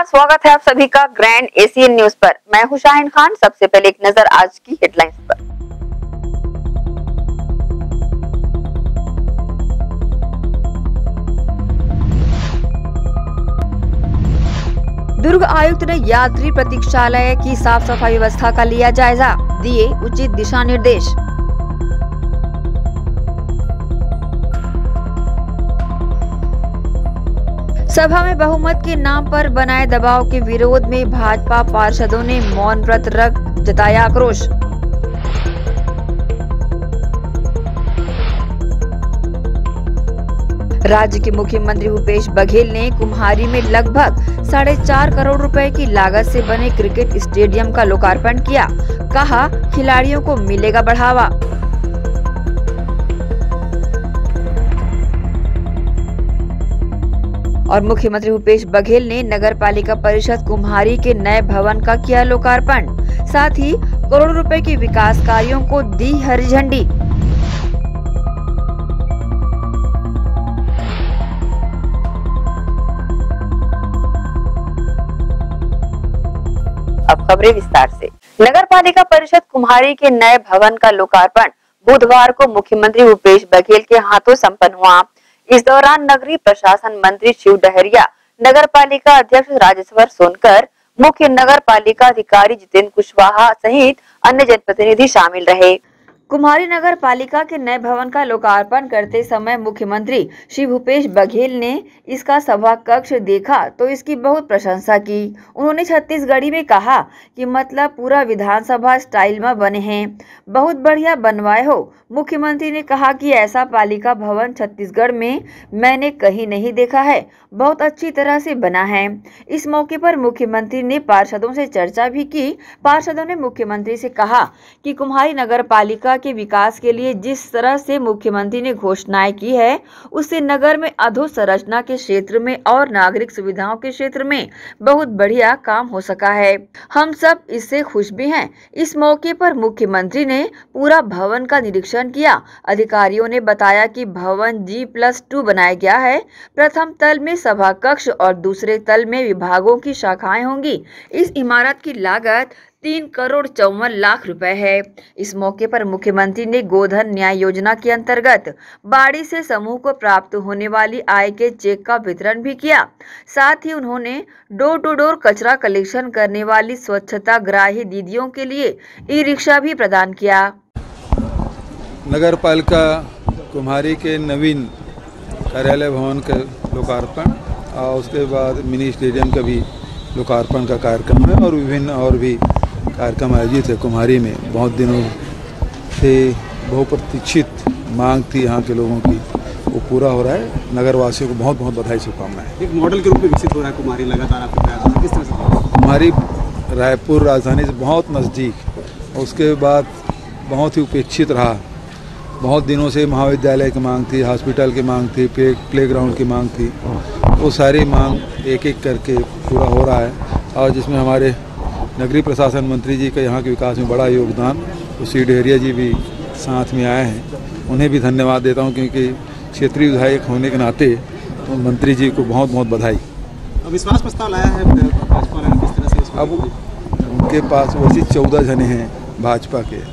स्वागत है आप सभी का ग्रैंड एशियन न्यूज पर। मैं हूं शाहिन खान। सबसे पहले एक नजर आज की हेडलाइंस पर। दुर्ग आयुक्त ने यात्री प्रतीक्षालय की साफ सफाई व्यवस्था का लिया जायजा, दिए उचित दिशा निर्देश। सभा में बहुमत के नाम पर बनाए दबाव के विरोध में भाजपा पार्षदों ने मौन व्रत रख जताया आक्रोश। राज्य के मुख्यमंत्री भूपेश बघेल ने कुम्हारी में लगभग 4.5 करोड़ रुपए की लागत से बने क्रिकेट स्टेडियम का लोकार्पण किया। कहा, खिलाड़ियों को मिलेगा बढ़ावा। और मुख्यमंत्री भूपेश बघेल ने नगर पालिका परिषद कुम्हारी के नए भवन का किया लोकार्पण। साथ ही करोड़ों रुपए के विकास कार्यों को दी हरी झंडी। अब खबरें विस्तार से। नगर पालिका परिषद कुम्हारी के नए भवन का लोकार्पण बुधवार को मुख्यमंत्री भूपेश बघेल के हाथों संपन्न हुआ। इस दौरान नगरीय प्रशासन मंत्री शिव डहरिया, नगर पालिका अध्यक्ष राजेश्वर सोनकर, मुख्य नगर पालिका अधिकारी जितेंद्र कुशवाहा सहित अन्य जनप्रतिनिधि शामिल रहे। कुम्हारी नगर पालिका के नए भवन का लोकार्पण करते समय मुख्यमंत्री श्री भूपेश बघेल ने इसका सभा कक्ष देखा तो इसकी बहुत प्रशंसा की। उन्होंने छत्तीसगढ़ी में कहा कि मतलब पूरा विधानसभा स्टाइल में बने हैं, बहुत बढ़िया बनवाए हो। मुख्यमंत्री ने कहा कि ऐसा पालिका भवन छत्तीसगढ़ में मैंने कहीं नहीं देखा है, बहुत अच्छी तरह से बना है। इस मौके पर मुख्यमंत्री ने पार्षदों से चर्चा भी की। पार्षदों ने मुख्यमंत्री से कहा कि कुम्हारी नगर पालिका के विकास के लिए जिस तरह से मुख्यमंत्री ने घोषणाएं की है, उससे नगर में अधोसंरचना के क्षेत्र में और नागरिक सुविधाओं के क्षेत्र में बहुत बढ़िया काम हो सका है। हम सब इससे खुश भी हैं। इस मौके पर मुख्यमंत्री ने पूरा भवन का निरीक्षण किया। अधिकारियों ने बताया कि भवन G+2 बनाया गया है। प्रथम तल में सभा कक्ष और दूसरे तल में विभागों की शाखाएं होंगी। इस इमारत की लागत 3 करोड़ 54 लाख रुपए है। इस मौके पर मुख्यमंत्री ने गोधन न्याय योजना के अंतर्गत बाड़ी से समूह को प्राप्त होने वाली आय के चेक का वितरण भी किया। साथ ही उन्होंने डोर टू डोर कचरा कलेक्शन करने वाली स्वच्छता ग्राही दीदियों के लिए ई-रिक्शा भी प्रदान किया। नगर पालिका कुम्हारी के नवीन कार्यालय भवन का लोकार्पण और उसके बाद मिनी स्टेडियम का भी लोकार्पण का कार्यक्रम है और विभिन्न और भी कार्यक्रम आयोजित है। कुम्हारी में बहुत दिनों से बहुप्रतीक्षित मांग थी यहाँ के लोगों की, वो पूरा हो रहा है। नगर वासियों को बहुत बहुत बधाई, शुभकामनाएं। एक मॉडल के रूप में विकसित हो रहा है कुम्हारी, लगातार आपके प्रयास किस तरह से? कुम्हारी रायपुर राजधानी से बहुत नज़दीक, उसके बाद बहुत ही उपेक्षित रहा। बहुत दिनों से महाविद्यालय की मांग थी, हॉस्पिटल की मांग थी, प्लेग्राउंड की मांग थी। वो सारी मांग एक एक करके पूरा हो रहा है और जिसमें हमारे नगरीय प्रशासन मंत्री जी का यहाँ के विकास में बड़ा योगदान, तो श्री डहरिया जी भी साथ में आए हैं। उन्हें भी धन्यवाद देता हूँ क्योंकि क्षेत्रीय विधायक होने के नाते तो मंत्री जी को बहुत बहुत बधाई। अब विश्वास प्रस्ताव लाया है भाजपा ने, किस तरह से? अब उनके पास वैसे 14 जने हैं भाजपा के,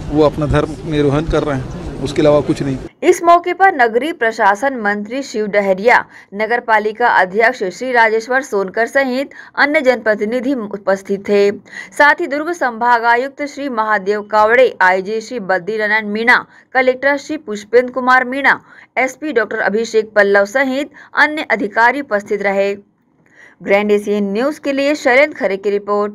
वो अपना धर्म निर्वहन कर रहे हैं, उसके अलावा कुछ नहीं। इस मौके पर नगरीय प्रशासन मंत्री शिव डहरिया, नगर पालिका अध्यक्ष श्री राजेश्वर सोनकर सहित अन्य जनप्रतिनिधि उपस्थित थे। साथ ही दुर्ग संभागायुक्त Shri Mahadev Kawde, IG Shri Badrinarayan Meena, collector Shri Pushpendra Kumar Meena, SP doctor Abhishek Pallav सहित अन्य अधिकारी उपस्थित रहे। ग्रैंड एशियन न्यूज के लिए शैलेंद्र खरे की रिपोर्ट।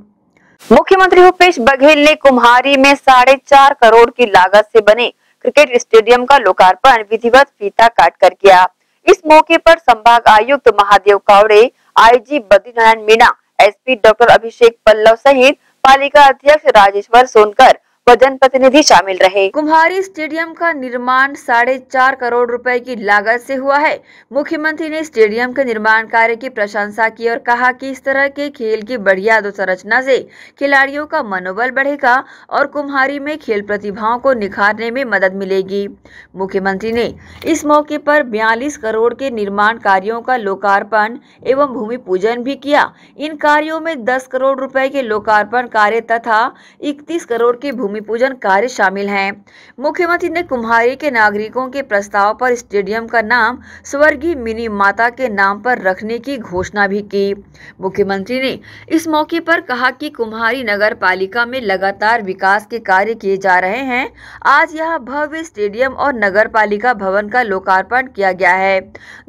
मुख्यमंत्री भूपेश बघेल ने कुम्हारी में 4.5 करोड़ की लागत से बने क्रिकेट स्टेडियम का लोकार्पण विधिवत फीता काटकर किया। इस मौके पर संभाग आयुक्त Mahadev Kawde, IG Badrinarayan Meena, SP doctor Abhishek Pallav सहित पालिका अध्यक्ष राजेश्वर सोनकर, व जनप्रतिनिधि शामिल रहे। कुम्हारी स्टेडियम का निर्माण 4.5 करोड़ रुपए की लागत से हुआ है। मुख्यमंत्री ने स्टेडियम के निर्माण कार्य की प्रशंसा की और कहा कि इस तरह के खेल की बढ़िया अधोसंरचना से खिलाड़ियों का मनोबल बढ़ेगा और कुम्हारी में खेल प्रतिभाओं को निखारने में मदद मिलेगी। मुख्यमंत्री ने इस मौके पर 42 करोड़ के निर्माण कार्यों का लोकार्पण एवं भूमि पूजन भी किया। इन कार्यों में 10 करोड़ रुपए के लोकार्पण कार्य तथा 31 करोड़ के भूमि पूजन कार्य शामिल हैं। मुख्यमंत्री ने कुम्हारी के नागरिकों के प्रस्ताव पर स्टेडियम का नाम स्वर्गीय मिनी माता के नाम पर रखने की घोषणा भी की। मुख्यमंत्री ने इस मौके पर कहा कि कुम्हारी नगर पालिका में लगातार विकास के कार्य किए जा रहे हैं। आज यह भव्य स्टेडियम और नगर पालिका भवन का लोकार्पण किया गया है।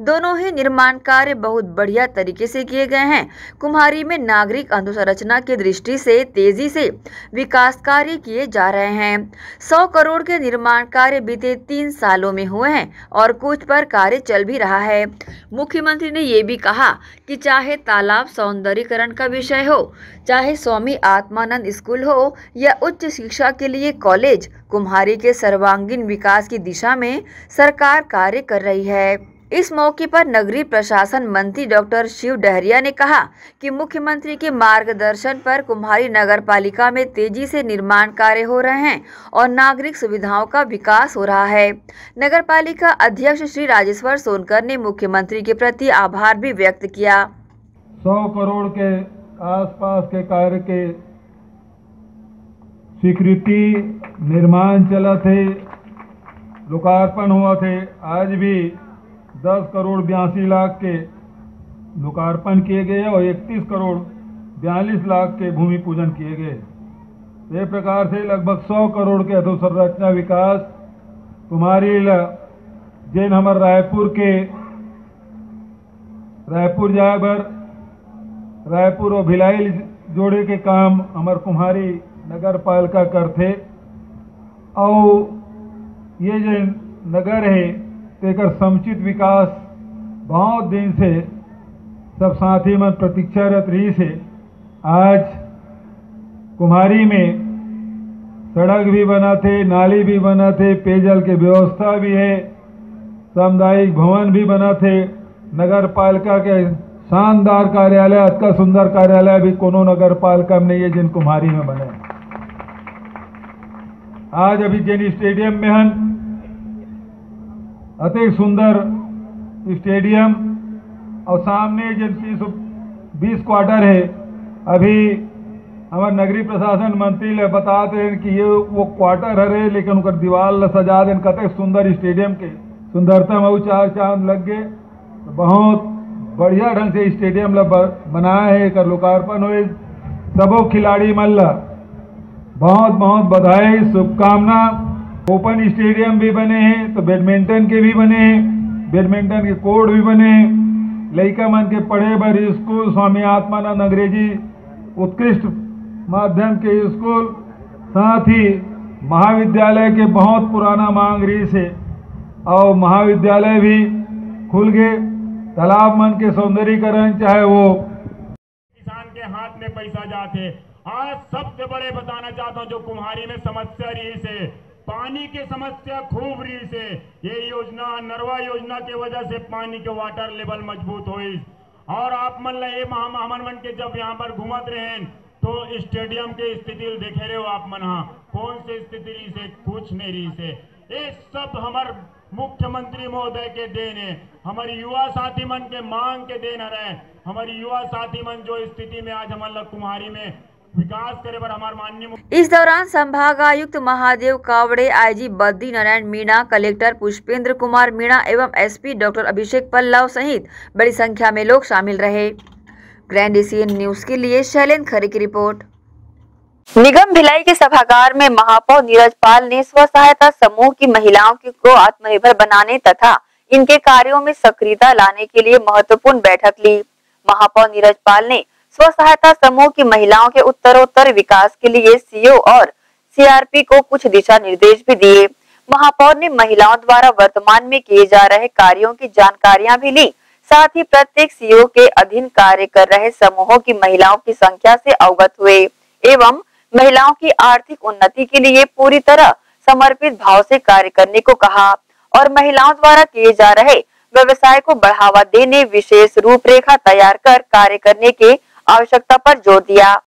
दोनों ही निर्माण कार्य बहुत बढ़िया तरीके से किए गए हैं। कुम्हारी में नागरिक अधोसंरचना की दृष्टि से तेजी से विकास कार्य किए जा रहे हैं। 100 करोड़ के निर्माण कार्य बीते 3 सालों में हुए हैं और कुछ पर कार्य चल भी रहा है। मुख्यमंत्री ने ये भी कहा कि चाहे तालाब सौंदर्यीकरण का विषय हो, चाहे स्वामी आत्मानंद स्कूल हो या उच्च शिक्षा के लिए कॉलेज, कुम्हारी के सर्वांगीण विकास की दिशा में सरकार कार्य कर रही है। इस मौके पर नगरीय प्रशासन मंत्री डॉक्टर शिव डहरिया ने कहा कि मुख्यमंत्री के मार्गदर्शन पर कुम्हारी नगर पालिका में तेजी से निर्माण कार्य हो रहे हैं और नागरिक सुविधाओं का विकास हो रहा है। नगर पालिका अध्यक्ष श्री राजेश्वर सोनकर ने मुख्यमंत्री के प्रति आभार भी व्यक्त किया। 100 करोड़ के आसपास के कार्य के स्वीकृति निर्माण चला थे, लोकार्पण हुआ थे। आज भी 10 करोड़ 82 लाख के लोकार्पण किए गए और 31 करोड़ 42 लाख के भूमि पूजन किए गए। इस प्रकार से लगभग 100 करोड़ के अधोसंरचना विकास कुम्हारी जैन हमारे रायपुर जागर रायपुर और भिलाई जोड़े के काम हमारे कुम्हारी नगर पालिका करते और ये जो नगर है तेकर समुचित विकास बहुत दिन से सब साथी मन प्रतीक्षारत रही से। आज कुम्हारी में सड़क भी बना थे, नाली भी बना थे, पेयजल की व्यवस्था भी है, सामुदायिक भवन भी बना थे। नगर पालिका के शानदार कार्यालय, अति सुंदर कार्यालय भी कोनो नगर पालिका में नहीं है जिन कुम्हारी में बने। आज अभी जिन स्टेडियम में हम अति सुंदर स्टेडियम और सामने जो 320 क्वार्टर है। अभी हमारे नगरीय प्रशासन मंत्री ले बताते हैं कि ये वो क्वार्टर है, लेकिन उनका दीवार सजा दें कतक सुंदर स्टेडियम के सुंदरता में 4 चांद लग गए। तो बहुत बढ़िया ढंग से स्टेडियम बनाया है, कर लोकार्पण हुए। सबो खिलाड़ी मन बहुत बहुत बधाई, शुभकामना। ओपन स्टेडियम भी बने हैं तो बैडमिंटन के भी बने हैं, बैडमिंटन के कोर्ट भी बने हैं। लड़का मन के पढ़े बर स्कूल स्वामी आत्मानंद अंग्रेजी उत्कृष्ट माध्यम के स्कूल, साथ ही महाविद्यालय के बहुत पुराना मांग रही से और महाविद्यालय भी खुल गए। तालाब मन के सौंदर्यीकरण चाहे वो किसान के हाथ में पैसा जाते। आज सबसे बड़े बताना चाहता हूँ जो कुम्हारी में समस्या रही से, पानी की समस्या खूब रही से। ये योजना नरवा योजना की वजह से पानी के वाटर लेवल मजबूत हुई। और आप मन ये हमन मन के जब यहाँ पर घूमत रहे तो स्टेडियम की स्थिति देखे रहे हो आप मन, कौन से स्थिति रही से, कुछ नहीं रही से। ये सब हमारे मुख्यमंत्री महोदय के देन है, हमारी युवा साथी मन के मांग के देन है। हमारी युवा साथी मन जो स्थिति में आज हमारे कुम्हारी में विकास करे पर हमारे माननीय। इस दौरान संभाग आयुक्त महादेव कावड़े, आईजी बद्री नारायण मीणा, कलेक्टर पुष्पेंद्र कुमार मीणा एवं एसपी डॉक्टर अभिषेक पल्लव सहित बड़ी संख्या में लोग शामिल रहे। ग्रैंड एशियन न्यूज के लिए शैलेंद्र खरे की रिपोर्ट। निगम भिलाई के सभागार में महापौर नीरज पाल ने स्व सहायता समूह की महिलाओं को आत्मनिर्भर बनाने तथा इनके कार्यों में सक्रियता लाने के लिए महत्वपूर्ण बैठक ली। महापौर नीरज पाल ने स्व सहायता समूह की महिलाओं के उत्तरोत्तर विकास के लिए सीओ और सीआरपी को कुछ दिशा निर्देश भी दिए। महापौर ने महिलाओं द्वारा वर्तमान में किए जा रहे कार्यों की जानकारियां भी ली। साथ ही प्रत्येक सीओ के अधीन कार्य कर रहे समूहों की महिलाओं की संख्या से अवगत हुए एवं महिलाओं की आर्थिक उन्नति के लिए पूरी तरह समर्पित भाव से कार्य करने को कहा और महिलाओं द्वारा किए जा रहे व्यवसाय को बढ़ावा देने विशेष रूपरेखा तैयार कर कार्य करने के आवश्यकता पर जोर दिया।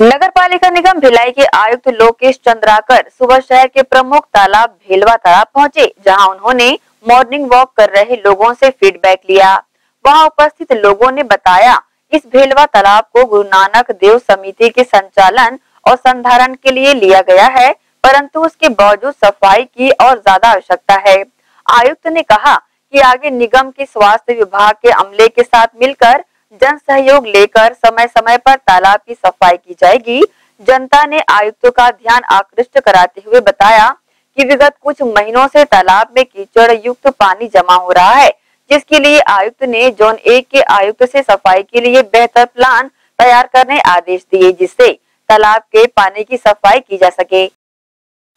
नगर पालिका निगम भिलाई के आयुक्त लोकेश चंद्राकर सुबह शहर के प्रमुख तालाब भेलवा तालाब पहुंचे, जहां उन्होंने मॉर्निंग वॉक कर रहे लोगों से फीडबैक लिया। वहां उपस्थित लोगों ने बताया इस भेलवा तालाब को गुरु नानक देव समिति के संचालन और संधारण के लिए लिया गया है, परंतु उसके बावजूद सफाई की और ज्यादा आवश्यकता है। आयुक्त ने कहा कि आगे निगम के स्वास्थ्य विभाग के अमले के साथ मिलकर जन सहयोग लेकर समय समय पर तालाब की सफाई की जाएगी। जनता ने आयुक्त का ध्यान आकृष्ट कराते हुए बताया कि विगत कुछ महीनों से तालाब में कीचड़ युक्त पानी जमा हो रहा है, जिसके लिए आयुक्त ने जोन 1 के आयुक्त से सफाई के लिए बेहतर प्लान तैयार करने आदेश दिए, जिससे तालाब के पानी की सफाई की जा सके।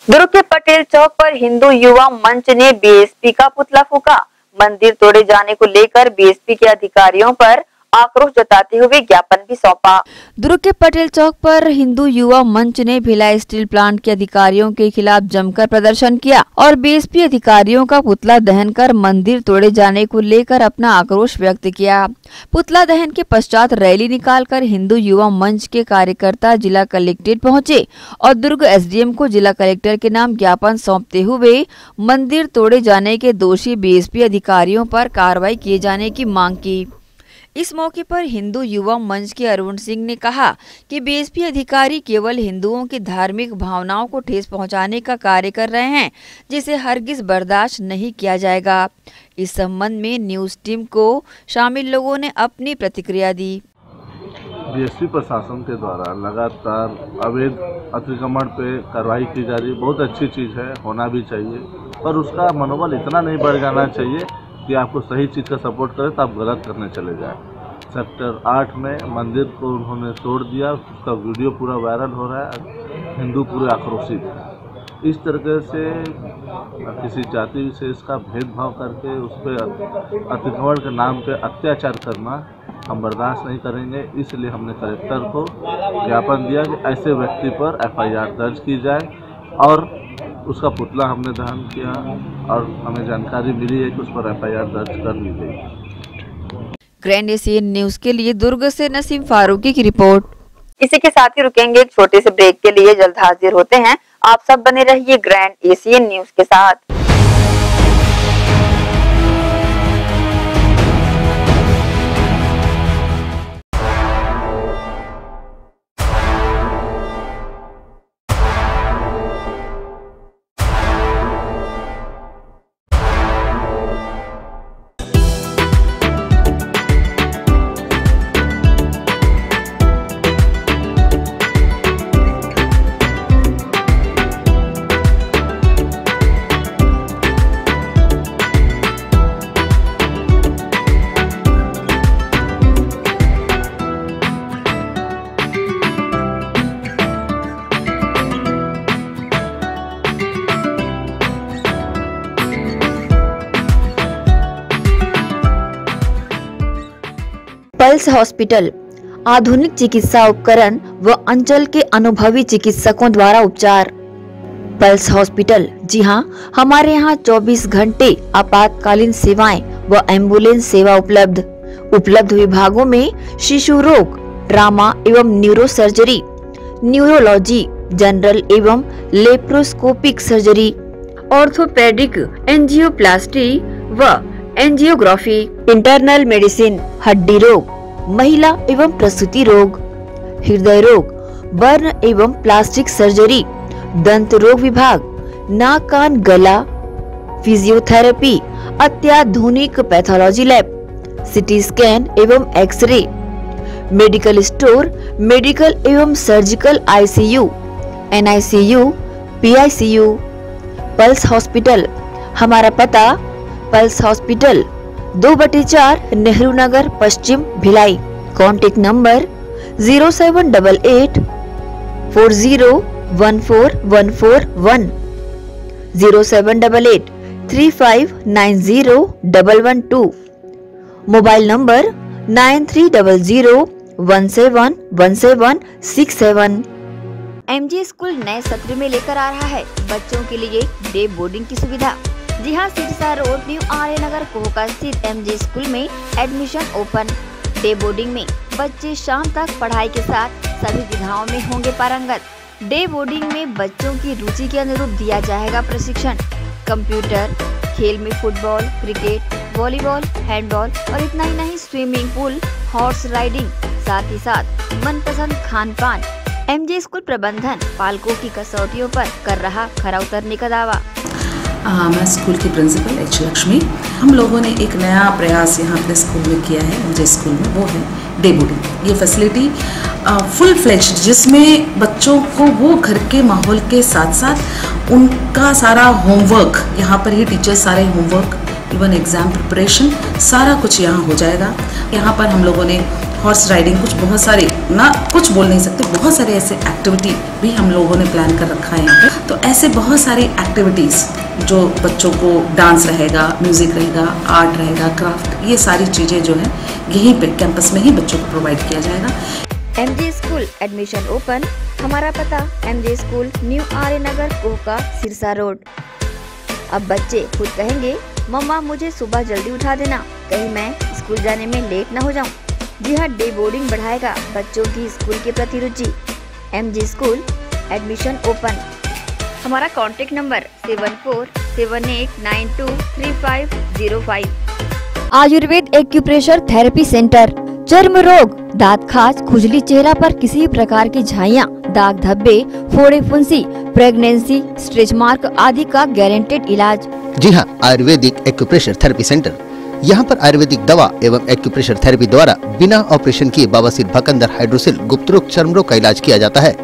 दुर्ग के पटेल चौक पर हिंदू युवा मंच ने बीएसपी का पुतला फूका। मंदिर तोड़े जाने को लेकर बीएसपी के अधिकारियों पर आक्रोश जताते हुए ज्ञापन भी सौंपा। दुर्ग के पटेल चौक पर हिंदू युवा मंच ने भिलाई स्टील प्लांट के अधिकारियों के खिलाफ जमकर प्रदर्शन किया और बीएसपी अधिकारियों का पुतला दहन कर मंदिर तोड़े जाने को लेकर अपना आक्रोश व्यक्त किया। पुतला दहन के पश्चात रैली निकालकर हिंदू युवा मंच के कार्यकर्ता जिला कलेक्ट्रेट पहुंचे और दुर्ग एसडीएम को जिला कलेक्टर के नाम ज्ञापन सौंपते हुए मंदिर तोड़े जाने के दोषी बीएसपी अधिकारियों पर कार्रवाई किए जाने की मांग की। इस मौके पर हिंदू युवा मंच के अरुण सिंह ने कहा कि बीएसपी अधिकारी केवल हिंदुओं की धार्मिक भावनाओं को ठेस पहुंचाने का कार्य कर रहे हैं, जिसे हरगिज बर्दाश्त नहीं किया जाएगा। इस संबंध में न्यूज टीम को शामिल लोगों ने अपनी प्रतिक्रिया दी। बीएसपी प्रशासन के द्वारा लगातार अवैध अतिक्रमण पे कार्रवाई की जा रही है, बहुत अच्छी चीज़ है, होना भी चाहिए, पर उसका मनोबल इतना नहीं बढ़ जाना चाहिए कि आपको सही चीज़ का सपोर्ट करे तो आप गलत करने चले जाएं। सेक्टर 8 में मंदिर को उन्होंने तोड़ दिया, उसका वीडियो पूरा वायरल हो रहा है, हिंदू पूरे आक्रोशित है। इस तरीके से किसी जाति विशेष का भेदभाव करके उस पर अतिक्रमण के नाम पे अत्याचार करना हम बर्दाश्त नहीं करेंगे। इसलिए हमने कलेक्टर को ज्ञापन दिया कि ऐसे व्यक्ति पर एफआईआर दर्ज की जाए और उसका पुतला हमने दहन किया और हमें जानकारी मिली है कि उस पर एफआईआर दर्ज कर ली गई। ग्रैंड एशियन न्यूज के लिए दुर्ग से नसीम फारूकी की रिपोर्ट। इसी के साथ ही रुकेंगे एक छोटे से ब्रेक के लिए, जल्द हाजिर होते हैं। आप सब बने रहिए ग्रैंड एशियन न्यूज के साथ। पल्स हॉस्पिटल आधुनिक चिकित्सा उपकरण व अंचल के अनुभवी चिकित्सकों द्वारा उपचार। पल्स हॉस्पिटल, जी हां, हमारे यहाँ 24 घंटे आपातकालीन सेवाएं व एम्बुलेंस सेवा उपलब्ध विभागों में शिशु रोग, ट्रामा एवं न्यूरो सर्जरी, न्यूरोलॉजी, जनरल एवं लेप्रोस्कोपिक सर्जरी, ऑर्थोपेडिक, एंजियोप्लास्टी व एंजियोग्राफी, इंटरनल मेडिसिन, हड्डी रोग, महिला एवं प्रसूति रोग, हृदय रोग, बर्न एवं प्लास्टिक सर्जरी, दंत रोग विभाग, नाक कान गला, फिजियोथेरेपी, अत्याधुनिक पैथोलॉजी लैब, सिटी स्कैन एवं एक्सरे, मेडिकल स्टोर, मेडिकल एवं surgical ICU, NICU, PICU. Pulse hospital, हमारा पता पल्स हॉस्पिटल 2/4 नेहरू नगर पश्चिम Bhilai. Contact number 0788 401441, 0788 35901112, mobile number 9300171767। MJ school नए सत्र में लेकर आ रहा है बच्चों के लिए डे बोर्डिंग की सुविधा। जी हां, सिरसा रोड न्यू आर्य नगर कोहका स्थित एमजे स्कूल में एडमिशन ओपन। डे बोर्डिंग में बच्चे शाम तक पढ़ाई के साथ सभी विधाओं में होंगे पारंगत। डे बोर्डिंग में बच्चों की रुचि के अनुरूप दिया जाएगा प्रशिक्षण। कंप्यूटर, खेल में फुटबॉल, क्रिकेट, वॉलीबॉल, हैंडबॉल और इतना ही नहीं, स्विमिंग पूल, हॉर्स राइडिंग, साथ ही साथ मनपसंद खान पान। एमजे स्कूल प्रबंधन पालकों की कसौटियों पर कर रहा खरा उतरने का दावा। मैं स्कूल की प्रिंसिपल एच लक्ष्मी। हम लोगों ने एक नया प्रयास यहाँ अपने स्कूल में किया है एमजे स्कूल में, वो है डे बोर्डिंग। ये फैसिलिटी फुल फ्लेज्ड, जिसमें बच्चों को वो घर के माहौल के साथ साथ उनका सारा होमवर्क, यहाँ पर ही टीचर्स सारे होमवर्क, इवन एग्ज़ाम प्रिपरेशन, सारा कुछ यहाँ हो जाएगा। यहाँ पर हम लोगों ने हॉर्स राइडिंग, कुछ बहुत सारे, ना कुछ बोल नहीं सकते, बहुत सारे ऐसे एक्टिविटी भी हम लोगों ने प्लान कर रखा है यहाँ पे। तो ऐसे बहुत सारी एक्टिविटीज़ जो बच्चों को, डांस रहेगा, म्यूज़िक रहेगा, आर्ट रहेगा, क्राफ्ट, ये सारी चीज़ें जो है यहीं पे कैंपस में ही बच्चों को प्रोवाइड किया जाएगा। MJ school admission open. हमारा पता एमजे स्कूल न्यू आर्य नगर कोहका सिरसा रोड। अब बच्चे खुद कहेंगे, मम्मा मुझे सुबह जल्दी उठा देना, कहीं मैं स्कूल जाने में लेट न हो जाऊं। जी हाँ, डे बोर्डिंग बढ़ाएगा बच्चों की स्कूल के प्रति रुचि। MJ school admission open. हमारा contact number 7478923505। Ayurveda acupressure therapy centre. चर्म रोग, दांत खाज, खुजली, चेहरा पर किसी भी प्रकार की झाइयाँ, दाग धब्बे, फोड़े फुंसी, प्रेगनेंसी, स्ट्रेच मार्क आदि का गारंटेड इलाज। जी हाँ, आयुर्वेदिक एक्यूप्रेशर थेरेपी सेंटर। यहाँ पर आयुर्वेदिक दवा एवं एक्यूप्रेशर थेरेपी द्वारा बिना ऑपरेशन किए बवासीर, भकंदर, हाइड्रोसिल, गुप्त रोग, चर्म रोग का इलाज किया जाता है।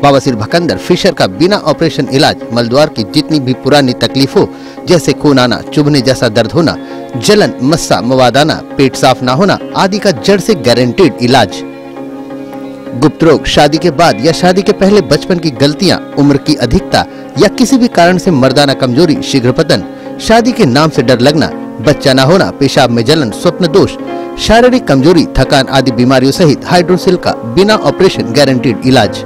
बवासीर, भकंदर, फिशर का बिना ऑपरेशन इलाज, मलद्वार की जितनी भी पुरानी तकलीफ हो, जैसे खून आना, चुभने जैसा दर्द होना, जलन, मस्सा, मवाद आना, पेट साफ ना होना आदि का जड़ से गारंटेड इलाज। गुप्त रोग, शादी के बाद या शादी के पहले बचपन की गलतियां, उम्र की अधिकता या किसी भी कारण से मर्दाना कमजोरी, शीघ्र पतन, शादी के नाम से डर लगना, बच्चा न होना, पेशाब में जलन, स्वप्न दोष, शारीरिक कमजोरी, थकान आदि बीमारियों सहित हाइड्रोसिल का बिना ऑपरेशन गारंटेड इलाज।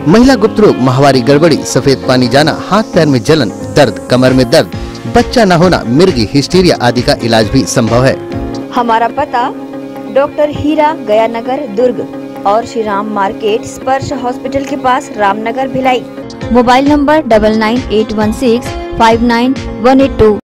महिला गुप्त रोग, माहवारी गड़बड़ी, सफेद पानी जाना, हाथ पैर में जलन, दर्द, कमर में दर्द, बच्चा न होना, मिर्गी, हिस्टीरिया आदि का इलाज भी संभव है। हमारा पता डॉक्टर हीरा, गया नगर, दुर्ग और श्री राम मार्केट, स्पर्श हॉस्पिटल के पास, Ramnagar, Bhilai. Mobile number 9981659182।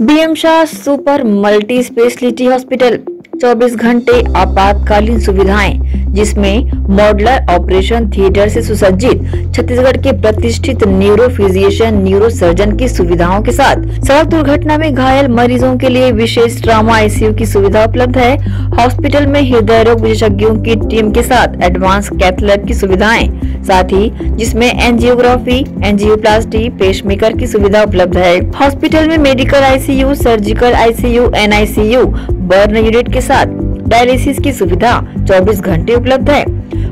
BM Shah super multi speciality hospital, 24 घंटे आपातकालीन सुविधाएं, जिसमें मॉडुलर ऑपरेशन थिएटर से सुसज्जित छत्तीसगढ़ के प्रतिष्ठित न्यूरो फिजिशियन, न्यूरो सर्जन की सुविधाओं के साथ सड़क दुर्घटना में घायल मरीजों के लिए विशेष ट्रॉमा आईसीयू की सुविधा उपलब्ध है। हॉस्पिटल में हृदय रोग विशेषज्ञों की टीम के साथ एडवांस कैथ लैब की सुविधाएं, साथ ही जिसमें एंजियोग्राफी, एंजियोप्लास्टी, पेसमेकर की सुविधा उपलब्ध है। हॉस्पिटल में medical ICU, surgical ICU, NICU, burn unit के साथ डायलिसिस की सुविधा 24 घंटे उपलब्ध है।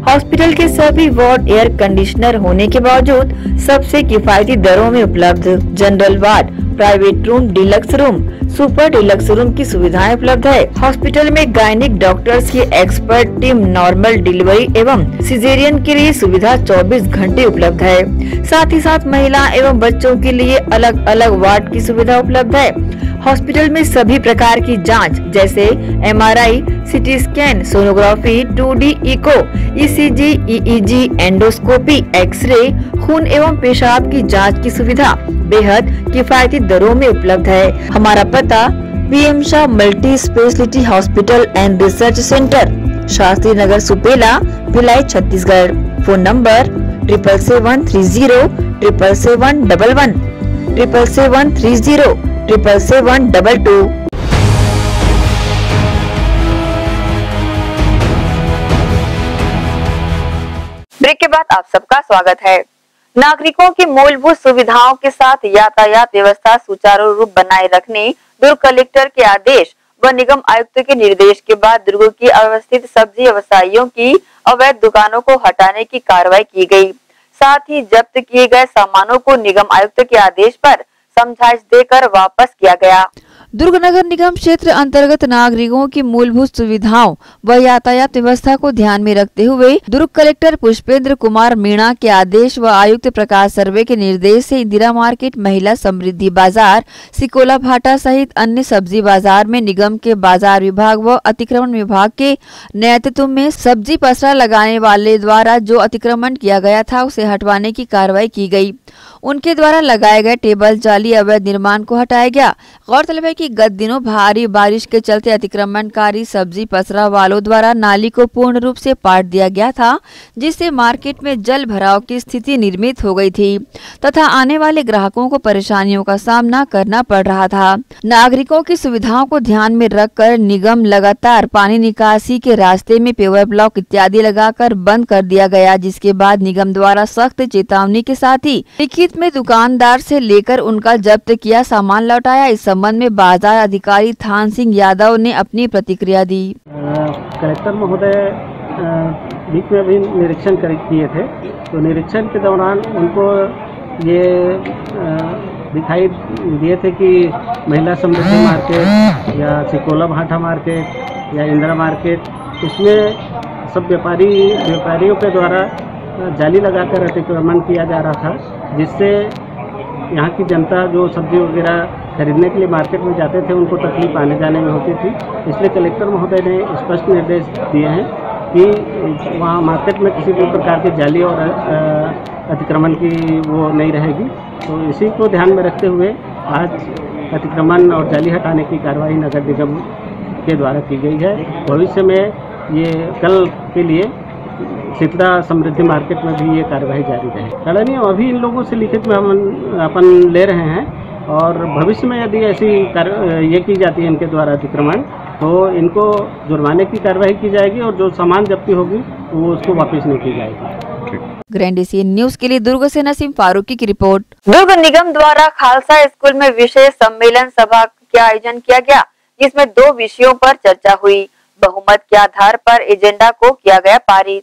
हॉस्पिटल के सभी वार्ड एयर कंडीशनर होने के बावजूद सबसे किफायती दरों में उपलब्ध। General ward private room, deluxe room, super deluxe room की सुविधाएं उपलब्ध है। हॉस्पिटल में गायनिक डॉक्टर्स की एक्सपर्ट टीम, नॉर्मल डिलीवरी एवं सिजेरियन के लिए सुविधा 24 घंटे उपलब्ध है। साथ ही साथ महिला एवं बच्चों के लिए अलग अलग वार्ड की सुविधा उपलब्ध है। हॉस्पिटल में सभी प्रकार की जांच जैसे MRI, CT scan, sonography, 2D echo, ECG, EEG, endoscopy, X-ray, खून एवं पेशाब की जांच की सुविधा बेहद किफायती दरों में उपलब्ध है। हमारा पता PM Shah multi speciality hospital and research centre, Shastri Nagar, Supela, Bhilai, Chhattisgarh. Phone number 77730 77711 77730 77722। Break के बाद आप सबका स्वागत है। नागरिकों की मूलभूत सुविधाओं के साथ यातायात व्यवस्था सुचारू रूप बनाए रखने दुर्ग कलेक्टर के आदेश व निगम आयुक्त के निर्देश के बाद दुर्ग की अव्यवस्थित सब्जी व्यवसायियों की अवैध दुकानों को हटाने की कार्रवाई की गई। साथ ही जब्त किए गए सामानों को निगम आयुक्त के आदेश पर समझाइश देकर वापस किया गया। दुर्ग नगर निगम क्षेत्र अंतर्गत नागरिकों की मूलभूत सुविधाओं व यातायात व्यवस्था को ध्यान में रखते हुए दुर्ग कलेक्टर पुष्पेंद्र कुमार मीणा के आदेश व आयुक्त प्रकाश सर्वे के निर्देश से इंदिरा मार्केट, महिला समृद्धि बाजार, सिकोला भाटा सहित अन्य सब्जी बाजार में निगम के बाजार विभाग व अतिक्रमण विभाग के नेतृत्व में सब्जी पसरा लगाने वाले द्वारा जो अतिक्रमण किया गया था उसे हटवाने की कार्रवाई की गयी। उनके द्वारा लगाए गए टेबल, जाली, अवैध निर्माण को हटाया गया। गौरतलब है कि गत दिनों भारी बारिश के चलते अतिक्रमणकारी सब्जी पसरा वालों द्वारा नाली को पूर्ण रूप से पाट दिया गया था, जिससे मार्केट में जल भराव की स्थिति निर्मित हो गई थी तथा आने वाले ग्राहकों को परेशानियों का सामना करना पड़ रहा था। नागरिकों की सुविधाओं को ध्यान में रखकर निगम लगातार पानी निकासी के रास्ते में पेवर ब्लॉक इत्यादि लगाकर बंद कर दिया गया, जिसके बाद निगम द्वारा सख्त चेतावनी के साथ ही लिखित में दुकानदार से लेकर उनका जब्त किया सामान लौटाया। इस संबंध में बाजार अधिकारी थान सिंह यादव ने अपनी प्रतिक्रिया दी। कलेक्टर महोदय बीच में अभी निरीक्षण किए थे, तो निरीक्षण के दौरान उनको ये दिखाई दिए थे कि महिला समृद्धि मार्केट या सिकोला भाटा मार्केट या इंदिरा मार्केट, इसमें सब व्यापारियों के द्वारा जाली लगाकर अतिक्रमण किया जा रहा था, जिससे यहाँ की जनता जो सब्जी वगैरह खरीदने के लिए मार्केट में जाते थे उनको तकलीफ आने जाने में होती थी। इसलिए कलेक्टर महोदय ने स्पष्ट निर्देश दिए हैं कि वहाँ मार्केट में किसी भी प्रकार की जाली और अतिक्रमण की वो नहीं रहेगी। तो इसी को ध्यान में रखते हुए आज अतिक्रमण और जाली हटाने की कार्रवाई नगर निगम के द्वारा की गई है। भविष्य में ये कल के लिए शीतला समृद्धि मार्केट में भी ये कार्रवाई जारी रहे। अभी इन लोगों से लिखित में हम अपन ले रहे हैं और भविष्य में यदि ऐसी ये की जाती है इनके द्वारा अतिक्रमण, तो इनको जुर्माने की कार्रवाई की जाएगी और जो सामान जब्ती होगी वो उसको वापस नहीं की जाएगी। ग्रैंड एशियन न्यूज के लिए दुर्ग से नसीम फारूकी की रिपोर्ट। दुर्ग निगम द्वारा खालसा स्कूल में विशेष सम्मेलन सभा का आयोजन किया गया, जिसमें 2 विषयों पर चर्चा हुई। बहुमत के आधार पर एजेंडा को किया गया पारित।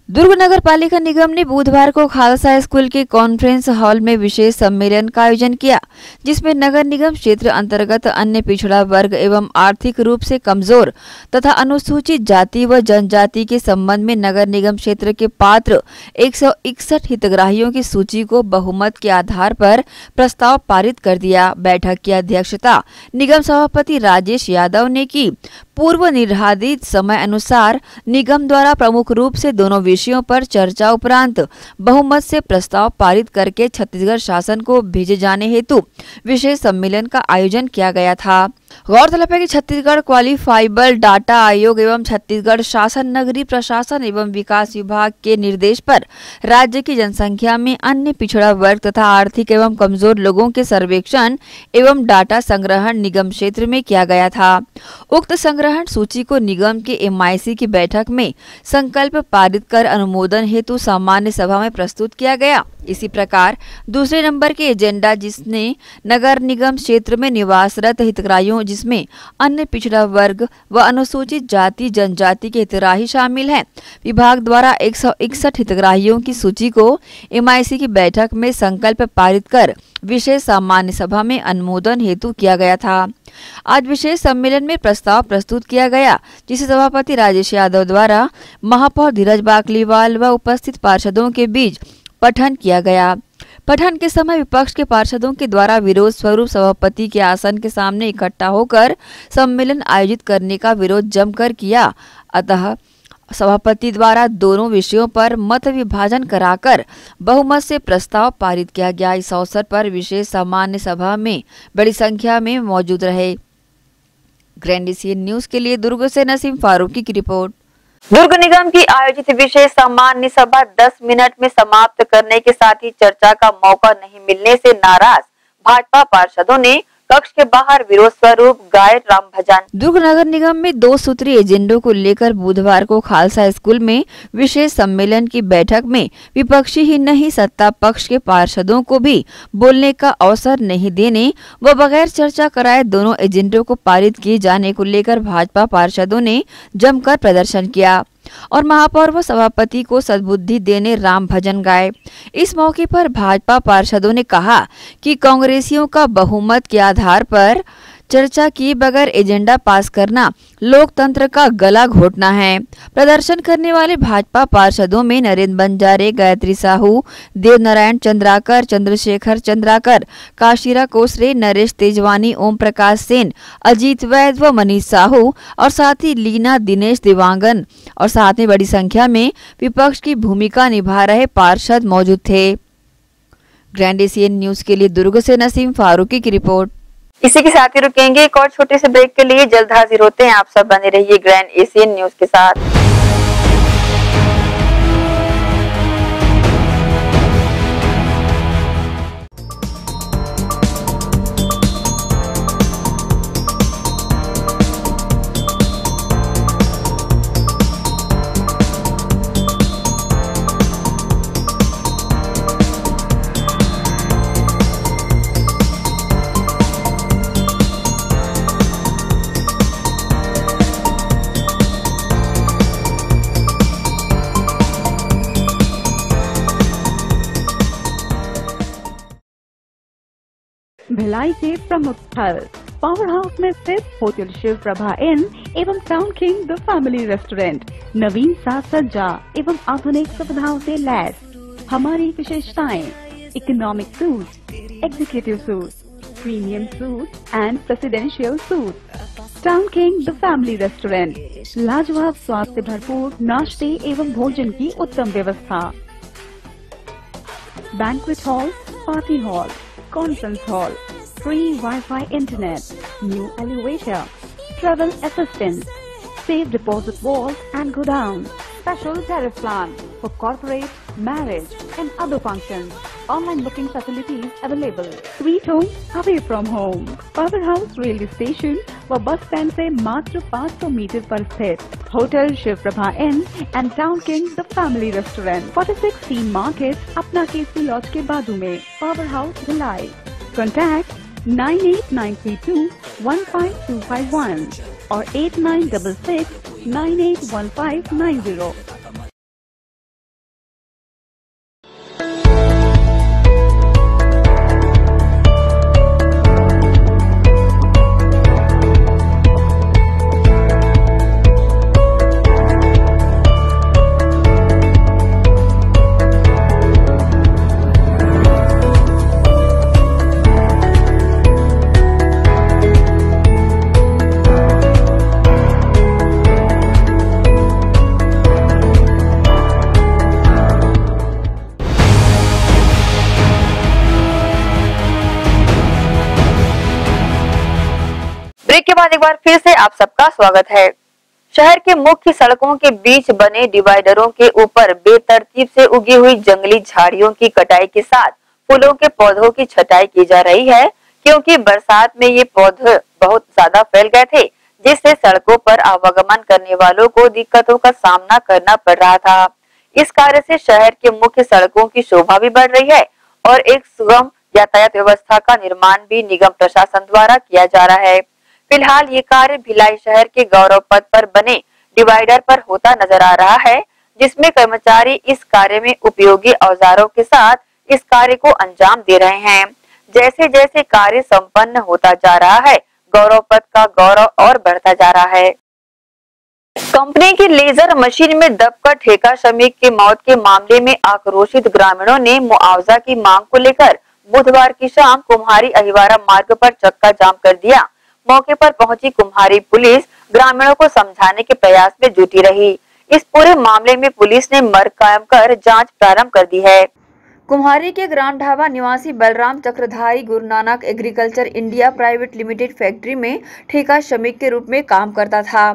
दुर्ग नगर पालिका निगम ने बुधवार को खालसा स्कूल के कॉन्फ्रेंस हॉल में विशेष सम्मेलन का आयोजन किया, जिसमें नगर निगम क्षेत्र अंतर्गत अन्य पिछड़ा वर्ग एवं आर्थिक रूप से कमजोर तथा अनुसूचित जाति व जनजाति के संबंध में नगर निगम क्षेत्र के पात्र 161 हितग्राहियों की सूची को बहुमत के आधार पर प्रस्ताव पारित कर दिया। बैठक की अध्यक्षता निगम सभापति राजेश यादव ने की। पूर्व निर्धारित समय अनुसार निगम द्वारा प्रमुख रूप से दोनों विषयों पर चर्चा उपरांत बहुमत से प्रस्ताव पारित करके छत्तीसगढ़ शासन को भेजे जाने हेतु विशेष सम्मेलन का आयोजन किया गया था। गौरतलब है कि छत्तीसगढ़ क्वालिफाइबल डाटा आयोग एवं छत्तीसगढ़ शासन नगरीय प्रशासन एवं विकास विभाग के निर्देश पर राज्य की जनसंख्या में अन्य पिछड़ा वर्ग तथा आर्थिक एवं कमजोर लोगों के सर्वेक्षण एवं डाटा संग्रहण निगम क्षेत्र में किया गया था। उक्त संग्रहण सूची को निगम के MIC की बैठक में संकल्प पारित कर अनुमोदन हेतु सामान्य सभा में प्रस्तुत किया गया। इसी प्रकार दूसरे नंबर के एजेंडा, जिसने नगर निगम क्षेत्र में निवासरत हितग्राहियों पार्षदों जिसमें अन्य पिछड़ा वर्ग व अनुसूचित जाति जनजाति के हितग्राही शामिल हैं। विभाग द्वारा 161 हितग्राहियों की सूची को MIC की बैठक में संकल्प पारित कर विशेष सामान्य सभा में अनुमोदन हेतु किया गया था। आज विशेष सम्मेलन में प्रस्ताव प्रस्तुत किया गया, जिसे सभापति राजेश यादव द्वारा महापौर धीरज बाकलीवाल व उपस्थित पार्षदों के बीच पठन किया गया। पठन के समय विपक्ष के पार्षदों के द्वारा विरोध स्वरूप सभापति के आसन के सामने इकट्ठा होकर सम्मेलन आयोजित करने का विरोध जमकर किया। अतः सभापति द्वारा दोनों विषयों पर मत विभाजन कराकर बहुमत से प्रस्ताव पारित किया गया। इस अवसर पर विशेष सामान्य सभा में बड़ी संख्या में मौजूद रहे। ग्रैंड एशियन न्यूज के लिए दुर्ग से नसीम फारूकी की रिपोर्ट। दुर्ग निगम की आयोजित विशेष सामान्य सभा 10 मिनट में समाप्त करने के साथ ही चर्चा का मौका नहीं मिलने से नाराज भाजपा पार्षदों ने कक्ष के बाहर विरोध स्वरूप गाए राम भजन। दुर्ग नगर निगम में 2 सूत्रीय एजेंडों को लेकर बुधवार को खालसा स्कूल में विशेष सम्मेलन की बैठक में विपक्षी ही नहीं सत्ता पक्ष के पार्षदों को भी बोलने का अवसर नहीं देने व बगैर चर्चा कराए दोनों एजेंडों को पारित किए जाने को लेकर भाजपा पार्षदों ने जमकर प्रदर्शन किया और महापौर व सभापति को सद्बुद्धि देने राम भजन गाए। इस मौके पर भाजपा पार्षदों ने कहा कि कांग्रेसियों का बहुमत के आधार पर चर्चा किए बगैर एजेंडा पास करना लोकतंत्र का गला घोटना है। प्रदर्शन करने वाले भाजपा पार्षदों में नरेंद्र बंजारे, गायत्री साहू, देवनारायण चंद्राकर, चंद्रशेखर चंद्राकर, काशीरा कोसरे, नरेश तेजवानी, ओम प्रकाश सेन, अजीत वैद व मनीष साहू और साथ ही लीना, दिनेश दिवांगन और साथ में बड़ी संख्या में विपक्ष की भूमिका निभा रहे पार्षद मौजूद थे। ग्रैंड एशियन न्यूज के लिए दुर्ग से नसीम फारूकी की रिपोर्ट। इसी के साथ ही रुकेंगे एक और छोटे से ब्रेक के लिए। जल्द हाजिर होते हैं। आप सब बने रहिए ग्रैंड एशियन न्यूज के साथ। भिलाई के प्रमुख स्थल पावर हाउस में स्थित होटल शिव प्रभा इन एवं town king the family restaurant नवीन साज सज्जा एवं आधुनिक सुविधाओं से लैस। हमारी विशेषताएं economic suite, executive suite, premium suite and presidential suite. Town king the family restaurant, लाजवाब स्वाद से भरपूर नाश्ते एवं भोजन की उत्तम व्यवस्था। Banquet hall, party hall, conference hall, free Wi-Fi internet, new elevator, travel assistance, safe deposit vault and godown, special tariff plan for corporate, marriage and other functions. Online booking facilities available. Sweet home away from home. Power House railway station व bus stand से मात्र 500 metre पर स्थित hotel Shiv Prabha inn and town king the family restaurant 46 सीन market अपना Kesari laws के बाजू में। Power house Bhilai. कॉन्टैक्ट 9892215251 और 8966981590। ब्रेक के बाद एक बार फिर से आप सबका स्वागत है। शहर के मुख्य सड़कों के बीच बने डिवाइडरों के ऊपर बेतरतीब से उगी हुई जंगली झाड़ियों की कटाई के साथ फूलों के पौधों की छटाई की जा रही है, क्योंकि बरसात में ये पौधे बहुत ज्यादा फैल गए थे, जिससे सड़कों पर आवागमन करने वालों को दिक्कतों का सामना करना पड़ रहा था। इस कार्य से शहर के मुख्य सड़कों की शोभा भी बढ़ रही है और एक सुगम यातायात व्यवस्था का निर्माण भी निगम प्रशासन द्वारा किया जा रहा है। फिलहाल ये कार्य भिलाई शहर के गौरव पथ पर बने डिवाइडर पर होता नजर आ रहा है, जिसमें कर्मचारी इस कार्य में उपयोगी औजारों के साथ इस कार्य को अंजाम दे रहे हैं। जैसे जैसे कार्य संपन्न होता जा रहा है, गौरव पथ का गौरव और बढ़ता जा रहा है। कंपनी की लेजर मशीन में दबकर ठेका श्रमिक की मौत के मामले में आक्रोशित ग्रामीणों ने मुआवजा की मांग को लेकर बुधवार की शाम कुम्हारी अहिवारा मार्ग पर चक्का जाम कर दिया। मौके पर पहुंची कुम्हारी पुलिस ग्रामीणों को समझाने के प्रयास में जुटी रही। इस पूरे मामले में पुलिस ने मर्ग कायम कर जांच प्रारंभ कर दी है। कुम्हारी के ग्राम ढाबा निवासी बलराम चक्रधारी Guru Nanak agriculture India private limited factory में ठेका श्रमिक के रूप में काम करता था।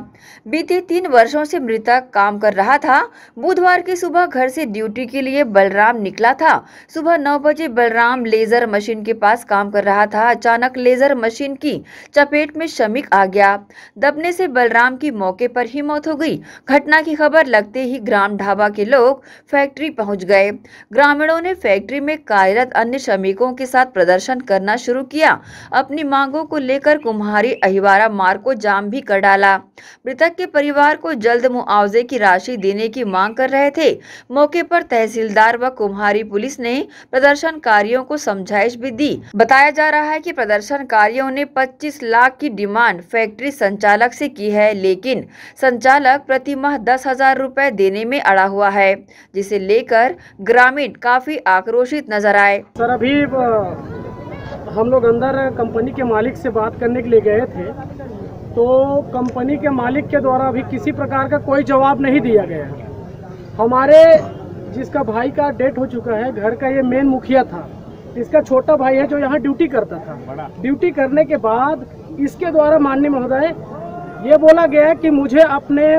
बीते 3 वर्षों से मृतक काम कर रहा था। बुधवार की सुबह घर से ड्यूटी के लिए बलराम निकला था। सुबह 9 बजे बलराम लेजर मशीन के पास काम कर रहा था। अचानक लेजर मशीन की चपेट में श्रमिक आ गया। दबने से बलराम की मौके पर ही मौत हो गई। घटना की खबर लगते ही ग्राम ढाबा के लोग फैक्ट्री पहुंच गए। ग्रामीणों ने फैक्ट्री में कार्यरत अन्य श्रमिकों के साथ प्रदर्शन करना शुरू किया। अपनी मांगों को लेकर कुम्हारी अहिवारा मार्ग को जाम भी कर डाला। मृतक के परिवार को जल्द मुआवजे की राशि देने की मांग कर रहे थे। मौके पर तहसीलदार व कुम्हारी पुलिस ने प्रदर्शनकारियों को समझाइश भी दी। बताया जा रहा है कि प्रदर्शनकारियों ने 25 लाख की डिमांड फैक्ट्री संचालक से की है, लेकिन संचालक प्रति माह 10,000 रुपए देने में अड़ा हुआ है, जिसे लेकर ग्रामीण काफी आक्रोशित नजर आए। सर, अभी हम लोग अंदर कंपनी के मालिक से बात करने के लिए गए थे, तो कंपनी के मालिक के द्वारा अभी किसी प्रकार का कोई जवाब नहीं दिया गया है। हमारे जिसका भाई का डेथ हो चुका है, घर का ये मेन मुखिया था, इसका छोटा भाई है जो यहाँ ड्यूटी करता था। ड्यूटी करने के बाद इसके द्वारा माननीय महोदय ये बोला गया कि मुझे अपने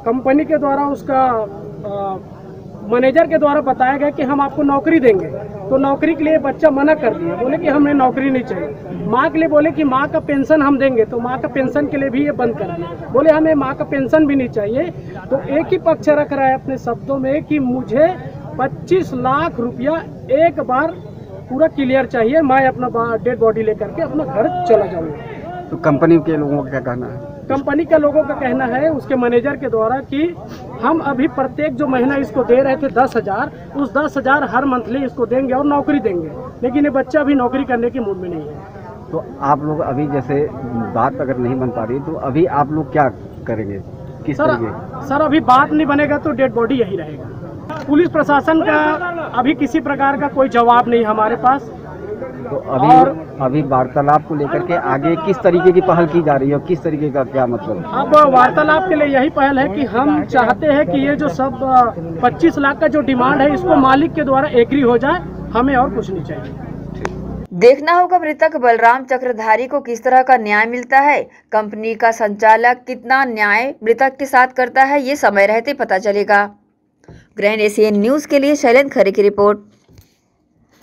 कंपनी के द्वारा उसका मैनेजर के द्वारा बताया गया कि हम आपको नौकरी देंगे। तो नौकरी के लिए बच्चा मना कर दिया, बोले कि हमें नौकरी नहीं चाहिए। माँ के लिए बोले कि माँ का पेंशन हम देंगे, तो माँ का पेंशन के लिए भी ये बंद कर दिया। बोले हमें माँ का पेंशन भी नहीं चाहिए। तो एक ही पक्ष रख रहा है अपने शब्दों में कि मुझे 25 लाख रुपया एक बार पूरा क्लियर चाहिए, मैं अपना डेड बॉडी लेकर के अपना घर चला जाऊँगा। तो कंपनी के लोगों का क्या कहना है? कंपनी के लोगों का कहना है उसके मैनेजर के द्वारा कि हम अभी प्रत्येक जो महीना इसको दे रहे थे 10,000, उस 10,000 हर मंथली इसको देंगे और नौकरी देंगे, लेकिन ये बच्चा अभी नौकरी करने की मूड में नहीं है। तो आप लोग अभी जैसे बात अगर नहीं बन पा रही, तो अभी आप लोग क्या करेंगे? किस तरीके? सर, अभी बात नहीं बनेगा तो डेड बॉडी यही रहेगा। पुलिस प्रशासन का अभी किसी प्रकार का कोई जवाब नहीं हमारे पास। तो अभी वार्तालाप को लेकर के आगे किस तरीके की पहल की जा रही है, किस तरीके का क्या मतलब? अब वार्तालाप के लिए यही पहल है कि हम चाहते हैं कि ये जो सब 25 लाख का जो डिमांड है, इसको मालिक के द्वारा एग्री हो जाए, हमें और कुछ नहीं चाहिए। देखना होगा मृतक बलराम चक्रधारी को किस तरह का न्याय मिलता है। कंपनी का संचालक कितना न्याय मृतक के साथ करता है, ये समय रहते पता चलेगा। ग्रैंड एशियन न्यूज के लिए शैलेंद्र खरे की रिपोर्ट।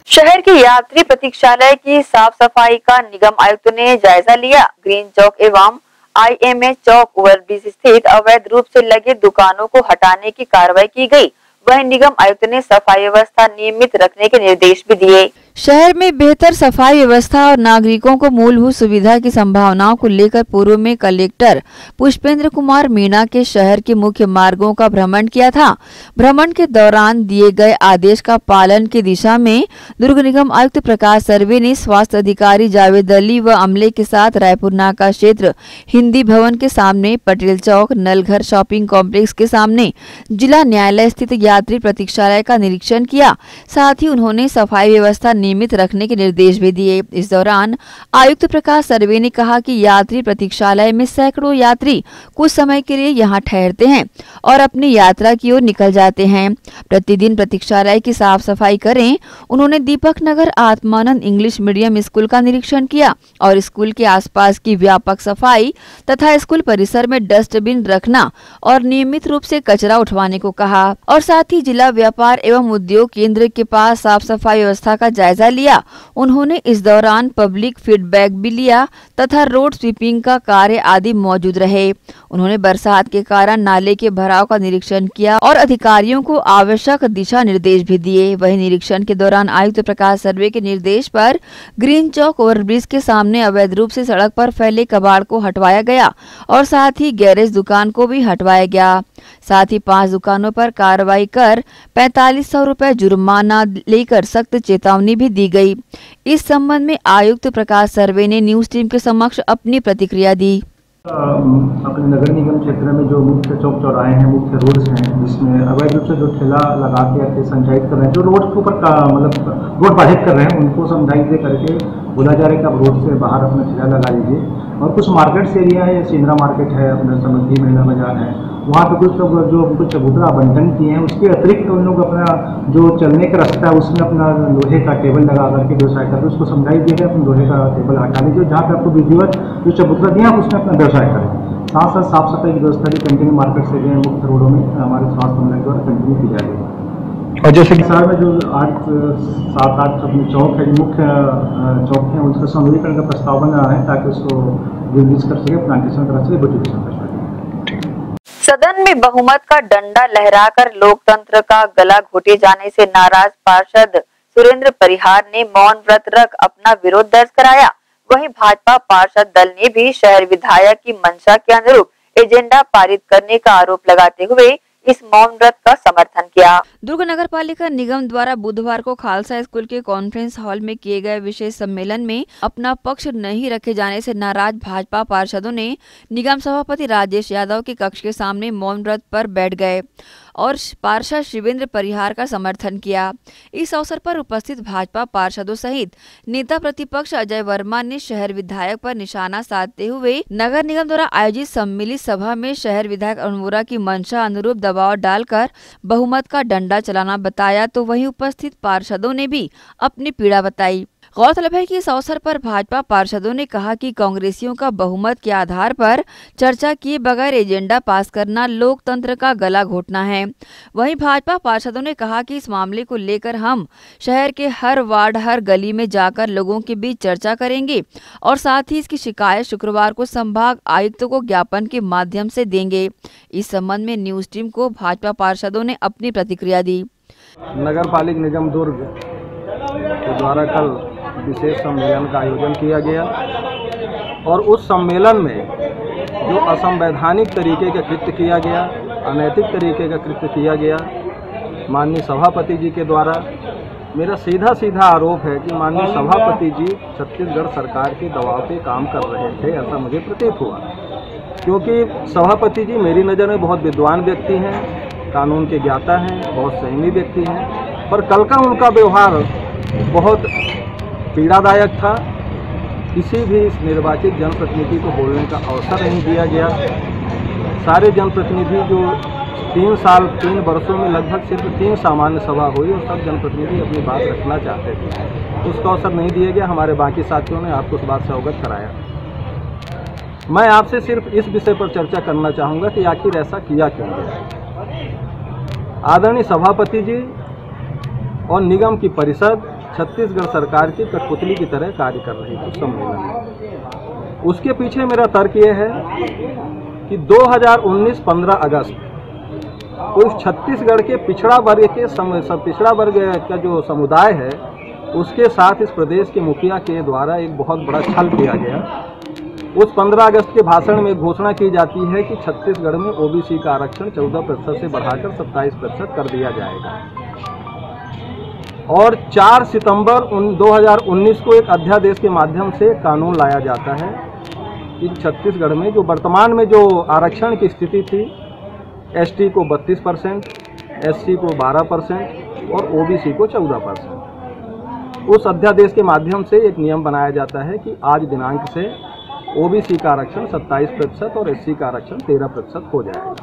शहर के यात्री प्रतीक्षालय की साफ सफाई का निगम आयुक्त ने जायजा लिया। ग्रीन चौक एवं IMA चौक ओवरब्रिज स्थित अवैध रूप से लगे दुकानों को हटाने की कार्रवाई की गई। वहीं निगम आयुक्त ने सफाई व्यवस्था नियमित रखने के निर्देश भी दिए। शहर में बेहतर सफाई व्यवस्था और नागरिकों को मूलभूत सुविधा की संभावनाओं को लेकर पूर्व में कलेक्टर पुष्पेंद्र कुमार मीणा के शहर के मुख्य मार्गों का भ्रमण किया था। भ्रमण के दौरान दिए गए आदेश का पालन की दिशा में दुर्ग निगम आयुक्त प्रकाश सर्वे ने स्वास्थ्य अधिकारी जावेद अली व अमले के साथ रायपुर नाका क्षेत्र हिंदी भवन के सामने, पटेल चौक, नलघर शॉपिंग कॉम्प्लेक्स के सामने जिला न्यायालय स्थित यात्री प्रतीक्षालय का निरीक्षण किया। साथ ही उन्होंने सफाई व्यवस्था नियमित रखने के निर्देश भी दिए। इस दौरान आयुक्त प्रकाश सर्वे ने कहा कि यात्री प्रतीक्षालय में सैकड़ों यात्री कुछ समय के लिए यहां ठहरते हैं और अपनी यात्रा की ओर निकल जाते हैं। प्रतिदिन प्रतीक्षालय की साफ सफाई करें। उन्होंने दीपक नगर आत्मानंद इंग्लिश मीडियम स्कूल का निरीक्षण किया और स्कूल के आसपास की व्यापक सफाई तथा स्कूल परिसर में डस्टबिन रखना और नियमित रूप से कचरा उठवाने को कहा और साथ ही जिला व्यापार एवं उद्योग केंद्र के पास साफ सफाई व्यवस्था का जायजा जायजा लिया। उन्होंने इस दौरान पब्लिक फीडबैक भी लिया तथा रोड स्वीपिंग का कार्य आदि मौजूद रहे। उन्होंने बरसात के कारण नाले के भराव का निरीक्षण किया और अधिकारियों को आवश्यक दिशा निर्देश भी दिए। वहीं निरीक्षण के दौरान आयुक्त प्रकाश सर्वे के निर्देश पर ग्रीन चौक ओवरब्रिज के सामने अवैध रूप से सड़क पर फैले कबाड़ को हटवाया गया और साथ ही गैरेज दुकान को भी हटवाया गया। साथ ही 5 दुकानों पर कार्रवाई कर 4500 रुपए जुर्माना लेकर सख्त चेतावनी भी दी गई। इस संबंध में आयुक्त प्रकाश सर्वे ने न्यूज टीम के समक्ष अपनी प्रतिक्रिया दी। अपने नगर निगम क्षेत्र में जो मुख्य चौक चौराहे हैं, मुख्य रोड्स हैं, जिसमें अवैध रूप से जो ठेला लगा के संचालित कर रहे हैं, जो रोड के ऊपर मतलब रोड बाधित कर रहे हैं, उनको समझाइश दे करके बोला जा रहा है कि आप रोड से बाहर अपना ठेला लगा लीजिए। और कुछ मार्केट्स एरिया है, सिंद्रा मार्केट है, अपना समृद्धि महिला बाजार है, वहाँ पे कुछ लोग जो उनको चबूतरा आवंटन किए हैं, उसके अतिरिक्त उन लोग अपना जो चलने का रास्ता है उसमें अपना लोहे का टेबल लगा करके व्यवसाय करते हैं। उसको समझाइए दीजिए अपने लोहे का टेबल हटा लीजिए, जहाँ पे आपको विधिवत जो चबूतरा दिया आप उसमें अपना व्यवसाय करें। साथ साथ साफ सफाई की व्यवस्था भी कंटिन्यू मार्केट से जो है मुख्य रोडों में हमारे स्वास्थ्य मंडल द्वारा कंटिन्यू की जा रही है। और जैसे कि शहर में जो 7-8 अपने चौक है, जो मुख्य चौक हैं, उसका सौंदर्यीकरण का प्रस्ताव बन रहा है ताकि उसको रिलीज कर सके, प्लांटेशन कर सके, ब्यूटिफिकेशन कर सके। सदन में बहुमत का डंडा लहराकर लोकतंत्र का गला घोटे जाने से नाराज पार्षद सुरेंद्र परिहार ने मौन व्रत रख अपना विरोध दर्ज कराया। वहीं भाजपा पार्षद दल ने भी शहर विधायक की मंशा के अनुरूप एजेंडा पारित करने का आरोप लगाते हुए इस मौन व्रत का समर्थन किया। दुर्ग नगर पालिका निगम द्वारा बुधवार को खालसा स्कूल के कॉन्फ्रेंस हॉल में किए गए विशेष सम्मेलन में अपना पक्ष नहीं रखे जाने से नाराज भाजपा पार्षदों ने निगम सभापति राजेश यादव के कक्ष के सामने मौन व्रत पर बैठ गए और पार्षद शिवेंद्र परिहार का समर्थन किया। इस अवसर पर उपस्थित भाजपा पार्षदों सहित नेता प्रतिपक्ष अजय वर्मा ने शहर विधायक पर निशाना साधते हुए नगर निगम द्वारा आयोजित सम्मिलित सभा में शहर विधायक अरुण वोरा की मंशा अनुरूप दबाव डालकर बहुमत का डंडा चलाना बताया, तो वहीं उपस्थित पार्षदों ने भी अपनी पीड़ा बताई। गौरतलब है कि इस अवसर पर भाजपा पार्षदों ने कहा कि कांग्रेसियों का बहुमत के आधार पर चर्चा किए बगैर एजेंडा पास करना लोकतंत्र का गला घोटना है। वहीं भाजपा पार्षदों ने कहा कि इस मामले को लेकर हम शहर के हर वार्ड, हर गली में जाकर लोगों के बीच चर्चा करेंगे और साथ ही इसकी शिकायत शुक्रवार को संभाग आयुक्त को ज्ञापन के माध्यम से देंगे। इस संबंध में न्यूज टीम को भाजपा पार्षदों ने अपनी प्रतिक्रिया दी। नगर पालिका निगम दुर्ग के द्वारा कल विशेष सम्मेलन का आयोजन किया गया और उस सम्मेलन में जो असंवैधानिक तरीके का कृत्य किया गया, अनैतिक तरीके का कृत्य किया गया, माननीय सभापति जी के द्वारा, मेरा सीधा आरोप है कि माननीय सभापति जी छत्तीसगढ़ सरकार के दबाव पे काम कर रहे थे, ऐसा मुझे प्रतीत हुआ। क्योंकि सभापति जी मेरी नज़र में बहुत विद्वान व्यक्ति हैं, कानून के ज्ञाता हैं, बहुत संयमी व्यक्ति हैं, पर कल का उनका व्यवहार बहुत पीड़ादायक था। किसी भी निर्वाचित जनप्रतिनिधि को बोलने का अवसर नहीं दिया गया। सारे जनप्रतिनिधि जो 3 वर्षों में लगभग सिर्फ 3 सामान्य सभा हुई और सब जनप्रतिनिधि अपनी बात रखना चाहते थे, उसका अवसर नहीं दिया गया। हमारे बाकी साथियों ने आपको इस बात से अवगत कराया। मैं आपसे सिर्फ इस विषय पर चर्चा करना चाहूँगा कि आखिर ऐसा किया क्यों गया। आदरणीय सभापति जी और निगम की परिषद छत्तीसगढ़ सरकार की कठपुतली की तरह कार्य कर रही थी सम्मेलन में। उसके पीछे मेरा तर्क ये है कि 2019 15 अगस्त को छत्तीसगढ़ के पिछड़ा वर्ग का जो समुदाय है उसके साथ इस प्रदेश के मुखिया के द्वारा एक बहुत बड़ा छल किया गया। उस 15 अगस्त के भाषण में घोषणा की जाती है कि छत्तीसगढ़ में ओबीसी का आरक्षण 14% से बढ़ाकर 27% कर दिया जाएगा और 4 सितंबर 2019 को एक अध्यादेश के माध्यम से कानून लाया जाता है कि छत्तीसगढ़ में जो वर्तमान में जो आरक्षण की स्थिति थी, एसटी को 32%, एससी को 12% और ओबीसी को 14%, उस अध्यादेश के माध्यम से एक नियम बनाया जाता है कि आज दिनांक से ओबीसी का आरक्षण 27% और एससी का आरक्षण 13% हो जाएगा,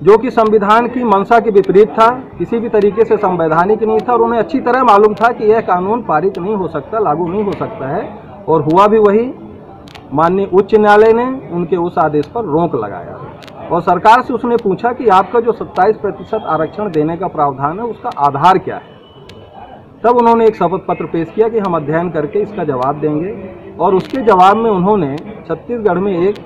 जो कि संविधान की मंशा के विपरीत था, किसी भी तरीके से संवैधानिक नहीं था और उन्हें अच्छी तरह मालूम था कि यह कानून पारित नहीं हो सकता, लागू नहीं हो सकता है। और हुआ भी वही। माननीय उच्च न्यायालय ने उनके उस आदेश पर रोक लगाया और सरकार से उसने पूछा कि आपका जो 27% आरक्षण देने का प्रावधान है उसका आधार क्या है। तब उन्होंने एक शपथ पत्र पेश किया कि हम अध्ययन करके इसका जवाब देंगे, और उसके जवाब में उन्होंने छत्तीसगढ़ में एक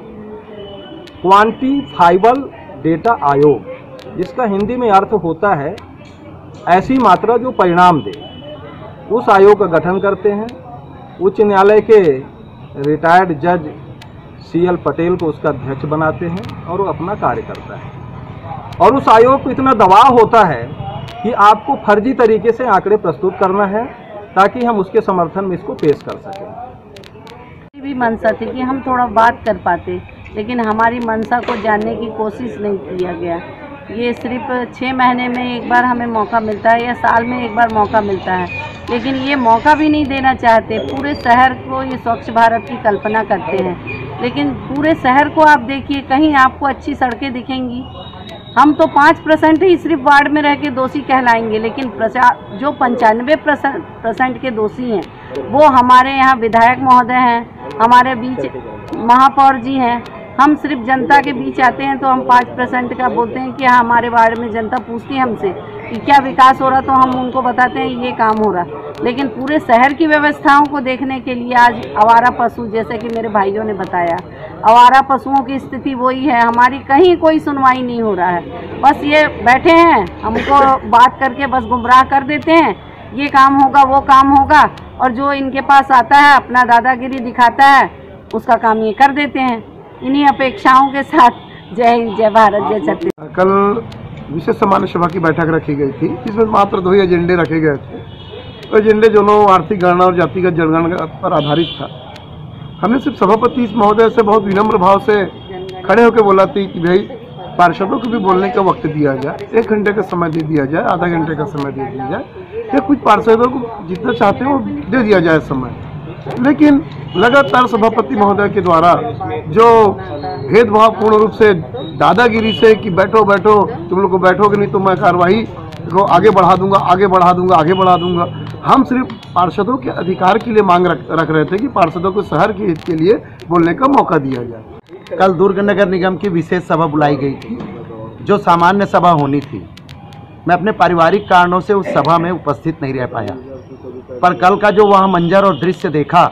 क्वांटिफाइबल डेटा आयोग, जिसका हिंदी में अर्थ होता है ऐसी मात्रा जो परिणाम दे, उस आयोग का गठन करते हैं। उच्च न्यायालय के रिटायर्ड जज CL पटेल को उसका अध्यक्ष बनाते हैं और वो अपना कार्य करता है। और उस आयोग को इतना दबाव होता है कि आपको फर्जी तरीके से आंकड़े प्रस्तुत करना है ताकि हम उसके समर्थन में इसको पेश कर सकें। भी मंशा थी कि हम थोड़ा बात कर पाते, लेकिन हमारी मंशा को जानने की कोशिश नहीं किया गया। ये सिर्फ 6 महीने में एक बार हमें मौका मिलता है या साल में एक बार मौका मिलता है, लेकिन ये मौका भी नहीं देना चाहते। पूरे शहर को ये स्वच्छ भारत की कल्पना करते हैं, लेकिन पूरे शहर को आप देखिए, कहीं आपको अच्छी सड़कें दिखेंगी? हम तो 5% ही सिर्फ वार्ड में रह के दोषी कहलाएंगे, लेकिन जो 95% के दोषी हैं वो हमारे यहाँ विधायक महोदय हैं, हमारे बीच महापौर जी हैं। हम सिर्फ जनता के बीच आते हैं तो हम 5% का बोलते हैं कि हमारे वार्ड में जनता पूछती है हमसे कि क्या विकास हो रहा, तो हम उनको बताते हैं ये काम हो रहा। लेकिन पूरे शहर की व्यवस्थाओं को देखने के लिए आज आवारा पशु, जैसे कि मेरे भाइयों ने बताया, आवारा पशुओं की स्थिति वही है। हमारी कहीं कोई सुनवाई नहीं हो रहा है, बस ये बैठे हैं, हमको बात करके बस गुमराह कर देते हैं, ये काम होगा वो काम होगा, और जो इनके पास आता है अपना दादागिरी दिखाता है, उसका काम ये कर देते हैं। इन्हीं अपेक्षाओं के साथ जय हिंद, जय भारत, जय छत्तीसगढ़। कल विशेष सामान्य सभा की बैठक रखी गई थी, जिसमें मात्र 2 ही एजेंडे रखे गए थे। तो एजेंडे दोनों आर्थिक गणना और जातिगत जनगणना पर आधारित था। हमने सिर्फ सभापति महोदय से बहुत विनम्र भाव से खड़े होकर बोला थी कि भाई पार्षदों को भी बोलने का वक्त दिया जाए, 1 घंटे का समय दे दिया जाए, आधा घंटे का समय दे दिया जाए, या कुछ पार्षदों को जितना चाहते हैं वो दे दिया जाए समय। लेकिन लगातार सभापति महोदय के द्वारा जो भेदभावपूर्ण रूप से दादागिरी से कि बैठो बैठो, तुम लोग को बैठोगे नहीं तो मैं कार्रवाई को आगे बढ़ा दूंगा, आगे बढ़ा दूंगा, आगे बढ़ा दूंगा। हम सिर्फ पार्षदों के अधिकार के लिए मांग रख रहे थे कि पार्षदों को शहर के हित के लिए बोलने का मौका दिया जाए। कल दुर्ग नगर निगम की विशेष सभा बुलाई गई थी, जो सामान्य सभा होनी थी। मैं अपने पारिवारिक कारणों से उस सभा में उपस्थित नहीं रह पाया, पर कल का जो वहाँ मंजर और दृश्य देखा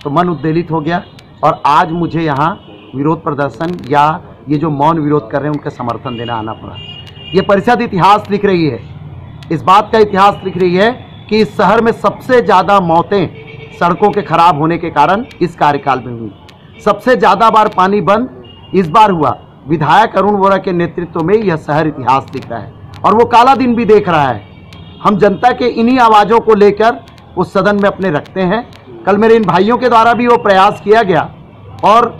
तो मन उद्वेलित हो गया, और आज मुझे यहाँ विरोध प्रदर्शन या ये जो मौन विरोध कर रहे हैं उनका समर्थन देना आना पड़ा। ये परिषद इतिहास लिख रही है, इस बात का इतिहास लिख रही है कि इस शहर में सबसे ज़्यादा मौतें सड़कों के खराब होने के कारण इस कार्यकाल में हुई। सबसे ज़्यादा बार पानी बंद इस बार हुआ। विधायक अरुण वोरा के नेतृत्व में यह शहर इतिहास लिख रहा है और वो काला दिन भी देख रहा है। हम जनता के इन्हीं आवाज़ों को लेकर उस सदन में अपने रखते हैं। कल मेरे इन भाइयों के द्वारा भी वो प्रयास किया गया और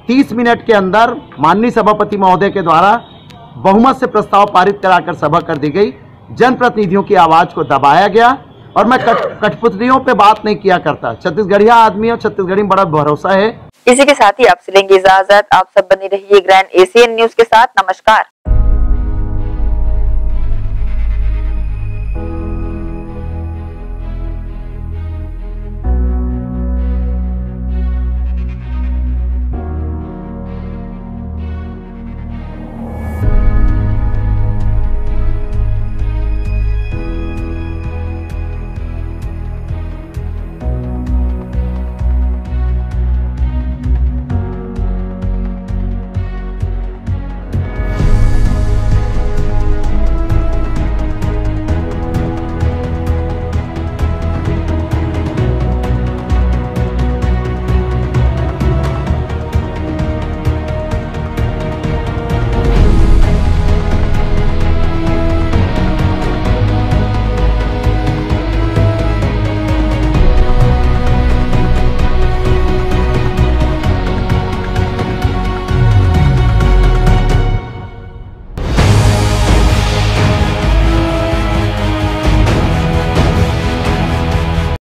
30 मिनट के अंदर माननीय सभापति महोदय के द्वारा बहुमत से प्रस्ताव पारित कराकर सभा कर दी गई। जनप्रतिनिधियों की आवाज़ को दबाया गया और मैं कठपुतलियों पे बात नहीं किया करता। छत्तीसगढ़िया आदमी और छत्तीसगढ़ी में बड़ा भरोसा है। इसी के साथ ही आपसे लेंगे इजाजत। आप सब बने रहिए ग्रैंड एशियन न्यूज के साथ। नमस्कार।